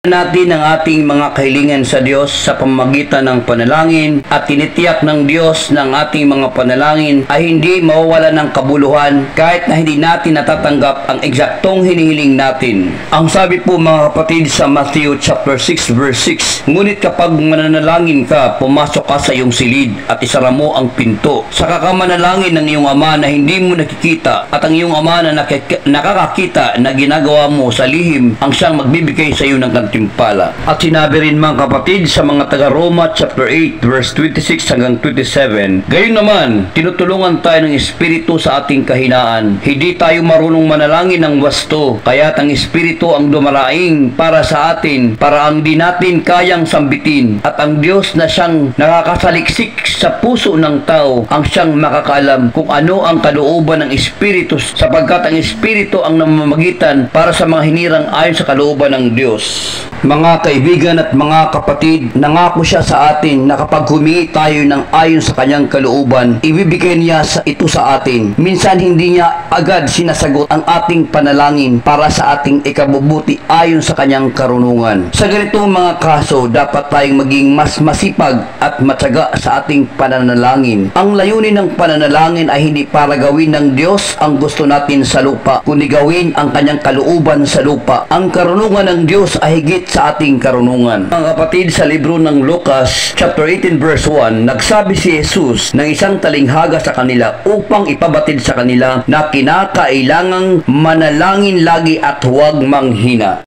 Natin ang ating mga kahilingan sa Diyos sa pamamagitan ng panalangin at tinitiyak ng Diyos ng ating mga panalangin ay hindi mawawala ng kabuluhan kahit na hindi natin natatanggap ang eksaktong hinihiling natin. Ang sabi po mga kapatid sa Matthew chapter 6 verse 6, ngunit kapag mananalangin ka, pumasok ka sa iyong silid at isara mo ang pinto. Saka ka manalangin ng iyong ama na hindi mo nakikita at ang iyong ama na nakakakita na ginagawa mo sa lihim ang siyang magbibigay sa iyo ng timpala. At sinabi rin mga kapatid sa mga taga Roma chapter 8 verse 26 hanggang 27, gayon naman, tinutulungan tayo ng Espiritu sa ating kahinaan. Hindi tayo marunong manalangin ng wasto, kaya't ang Espiritu ang dumaraing para sa atin, para ang di natin kayang sambitin. At ang Diyos na siyang nakakasaliksik sa puso ng tao, ang siyang makakaalam kung ano ang kalooban ng Espiritu, sapagkat ang Espiritu ang namamagitan para sa mga hinirang ayon sa kalooban ng Diyos. Mga kaibigan at mga kapatid, nangako siya sa atin na kapag humingi tayo ng ayon sa kanyang kalooban, ibibigay niya ito sa atin. Minsan hindi niya agad sinasagot ang ating panalangin para sa ating ikabubuti ayon sa kanyang karunungan. Sa ganitong mga kaso, dapat tayong maging mas masipag at matyaga sa ating pananalangin. Ang layunin ng pananalangin ay hindi para gawin ng Diyos ang gusto natin sa lupa, kundi gawin ang kanyang kalooban sa lupa. Ang karunungan ng Diyos ay higit sa ating karunungan. Mga kapatid, sa libro ng Lucas chapter 18 verse 1, nagsabi si Jesus ng isang talinghaga sa kanila upang ipabatid sa kanila na kinakailangang manalangin lagi at huwag manghina.